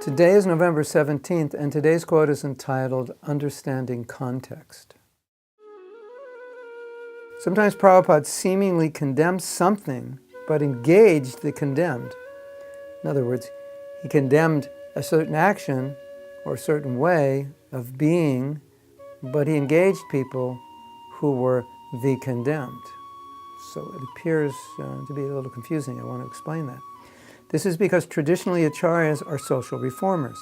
Today is November 17th, and today's quote is entitled, Understanding Context. Sometimes Prabhupada seemingly condemned something, but engaged the condemned. In other words, he condemned a certain action or a certain way of being, but he engaged people who were the condemned. So it appears to be a little confusing. I want to explain that. This is because traditionally acaryas are social reformers.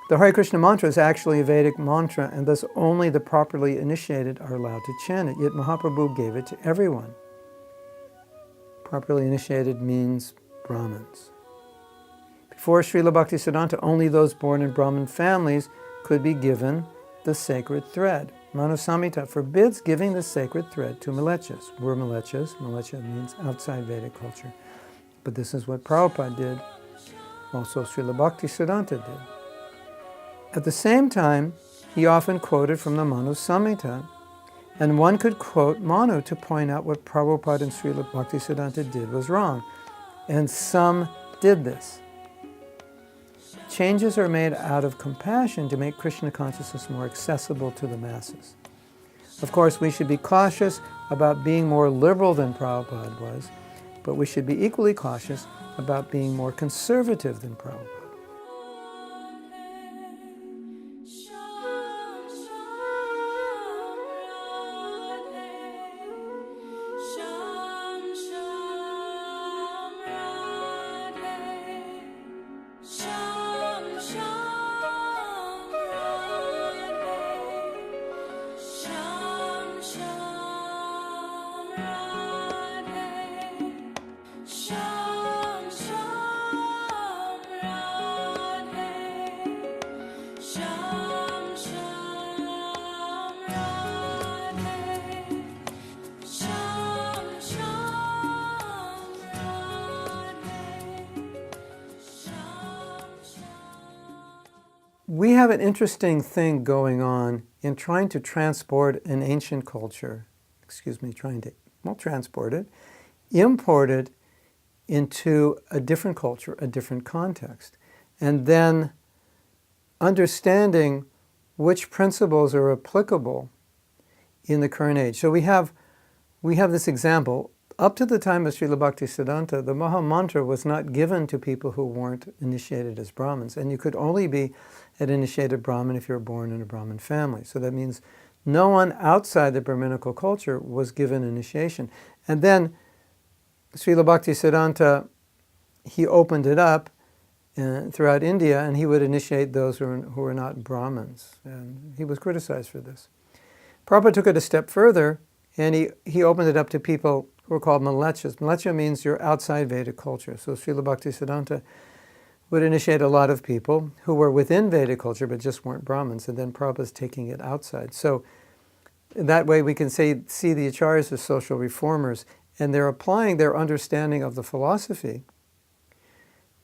The Hare Krishna mantra is actually a Vedic mantra, and thus only the properly initiated are allowed to chant it, yet Mahaprabhu gave it to everyone. Properly initiated means Brahmins. Before Srila Bhaktisiddhanta, only those born in Brahmin families could be given the sacred thread. Manu Samhita forbids giving the sacred thread to mlecchas. We're mlecchas. Mleccha means outside Vedic culture. But this is what Prabhupada did. Also Srila Bhaktisiddhanta did. At the same time, he often quoted from the Manu Samhita, and one could quote Manu to point out what Prabhupada and Srila Bhaktisiddhanta did was wrong. And some did this. Changes are made out of compassion to make Krishna consciousness more accessible to the masses. Of course, we should be cautious about being more liberal than Prabhupada was, but we should be equally cautious about being more conservative than Prabhupada. We have an interesting thing going on in trying to transport an ancient culture, transport it, import it into a different culture, a different context, and then understanding which principles are applicable in the current age. So we have this example. Up to the time of Srila Bhaktisiddhanta, the Maha Mantra was not given to people who weren't initiated as Brahmins, and you could only be an initiated Brahmin if you were born in a Brahmin family. So that means no one outside the Brahminical culture was given initiation. And then Srila Bhaktisiddhanta, he opened it up throughout India, and he would initiate those who were not Brahmins. And he was criticized for this. Prabhupada took it a step further, and he opened it up to people who are called mlecchas. Mleccha means you're outside Vedic culture. So Srila Bhaktisiddhanta would initiate a lot of people who were within Vedic culture but just weren't Brahmins, and then Prabhupada's taking it outside. So that way we can see the acaryas as social reformers, and they're applying their understanding of the philosophy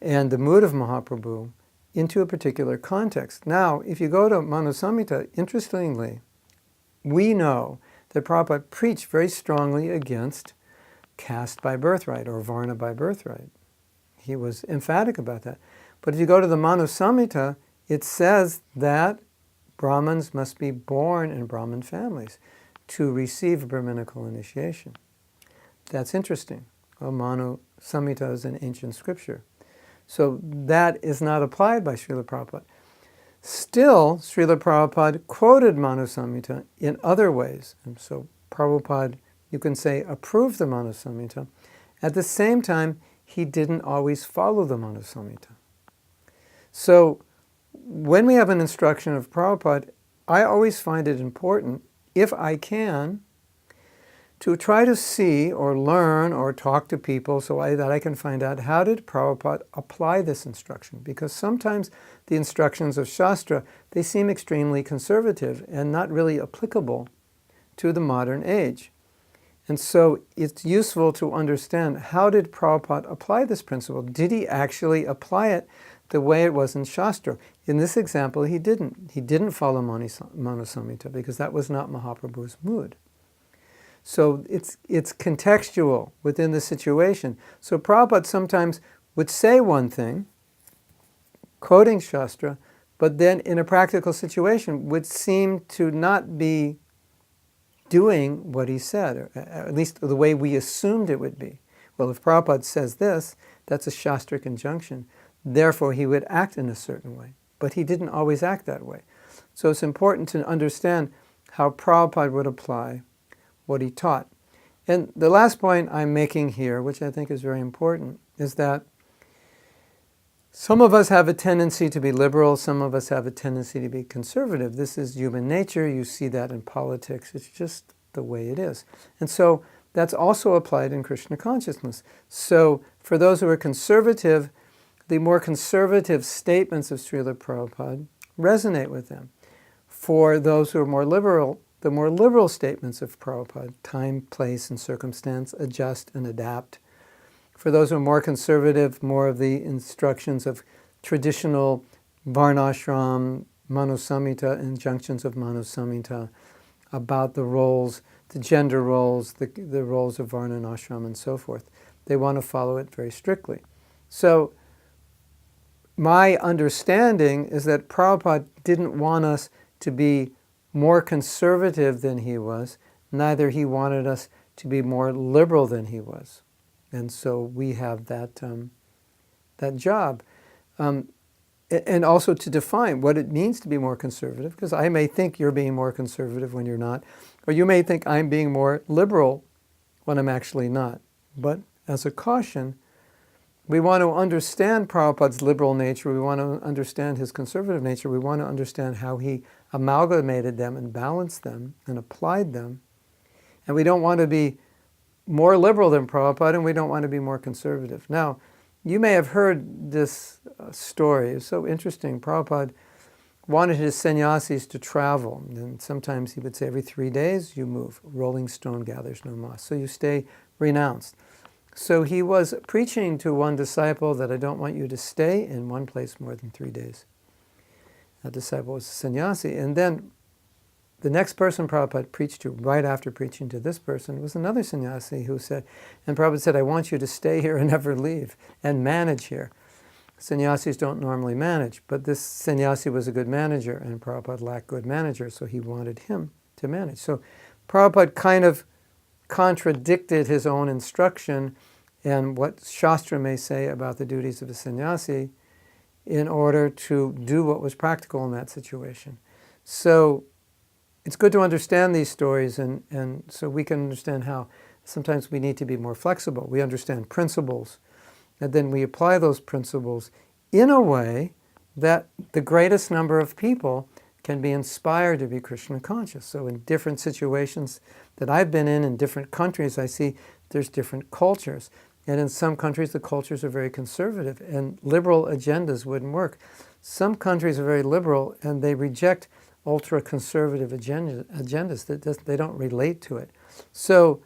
and the mood of Mahaprabhu into a particular context. Now, if you go to Manu Samhita, interestingly, we know that Prabhupada preached very strongly against caste by birthright or varna by birthright. He was emphatic about that. But if you go to the Manu Samhita, it says that Brahmins must be born in Brahmin families to receive Brahminical initiation. That's interesting. Well, Manu Samhita is an ancient scripture. So that is not applied by Srila Prabhupada. Still, Srila Prabhupada quoted Manu Samhita in other ways. And so Prabhupada, you can say, approved the Manu Samhita. At the same time, he didn't always follow the Manu Samhita. So when we have an instruction of Prabhupada, I always find it important, if I can, to try to see or learn or talk to people that I can find out how did Prabhupada apply this instruction. Because sometimes the instructions of Shastra, they seem extremely conservative and not really applicable to the modern age. And so it's useful to understand, how did Prabhupada apply this principle? Did he actually apply it the way it was in Shastra? In this example, he didn't. He didn't follow Manu Samhita because that was not Mahaprabhu's mood. So it's contextual within the situation. So Prabhupada sometimes would say one thing, quoting Shastra, but then in a practical situation would seem to not be doing what he said, or at least the way we assumed it would be. Well, if Prabhupada says this, that's a Shastric injunction. Therefore, he would act in a certain way. But he didn't always act that way. So it's important to understand how Prabhupada would apply what he taught. And the last point I'm making here, which I think is very important, is that some of us have a tendency to be liberal, some of us have a tendency to be conservative. This is human nature. You see that in politics. It's just the way it is. And so that's also applied in Krishna consciousness. So for those who are conservative, the more conservative statements of Srila Prabhupada resonate with them. For those who are more liberal, the more liberal statements of Prabhupada, time, place, and circumstance, adjust and adapt. For those who are more conservative, more of the instructions of traditional varnashram, Manu Samhita, injunctions of Manu Samhita about the roles, the gender roles, the roles of varna and ashram and so forth. They want to follow it very strictly. So my understanding is that Prabhupada didn't want us to be more conservative than he was, neither he wanted us to be more liberal than he was. And so we have that job. And also to define what it means to be more conservative, because I may think you're being more conservative when you're not, or you may think I'm being more liberal when I'm actually not. But as a caution, we want to understand Prabhupada's liberal nature, we want to understand his conservative nature, we want to understand how he amalgamated them and balanced them and applied them. And we don't want to be more liberal than Prabhupada, and we don't want to be more conservative. Now, you may have heard this story. It's so interesting. Prabhupada wanted his sannyasis to travel, and sometimes he would say, every 3 days you move. Rolling stone gathers no moss. So you stay renounced. So he was preaching to one disciple that I don't want you to stay in one place more than 3 days. That disciple was a sannyasi. And then the next person Prabhupada preached to, right after preaching to this person, was another sannyasi who said, and Prabhupada said, I want you to stay here and never leave and manage here. Sannyasis don't normally manage, but this sannyasi was a good manager, and Prabhupada lacked good managers, so he wanted him to manage. So Prabhupada kind of contradicted his own instruction and what Shastra may say about the duties of a sannyasi in order to do what was practical in that situation. So it's good to understand these stories, and so we can understand how sometimes we need to be more flexible. We understand principles, and then we apply those principles in a way that the greatest number of people can be inspired to be Krishna conscious. So in different situations that I've been in different countries, I see there's different cultures. And in some countries, the cultures are very conservative, and liberal agendas wouldn't work. Some countries are very liberal, and they reject ultra-conservative agendas. They don't relate to it. So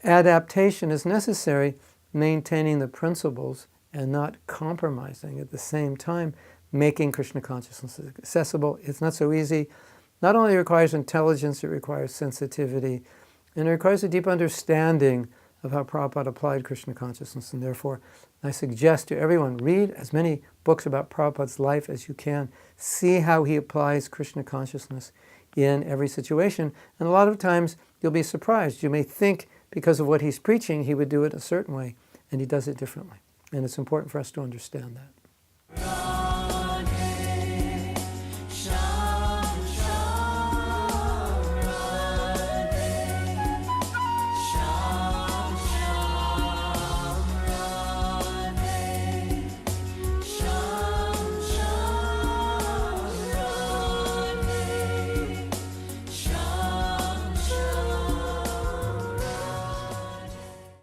adaptation is necessary, maintaining the principles and not compromising at the same time, making Krishna consciousness accessible. It's not so easy. Not only requires intelligence, it requires sensitivity, and it requires a deep understanding of how Prabhupada applied Krishna consciousness. And therefore, I suggest to everyone, read as many books about Prabhupada's life as you can. See how he applies Krishna consciousness in every situation. And a lot of times, you'll be surprised. You may think because of what he's preaching, he would do it a certain way, and he does it differently. And it's important for us to understand that.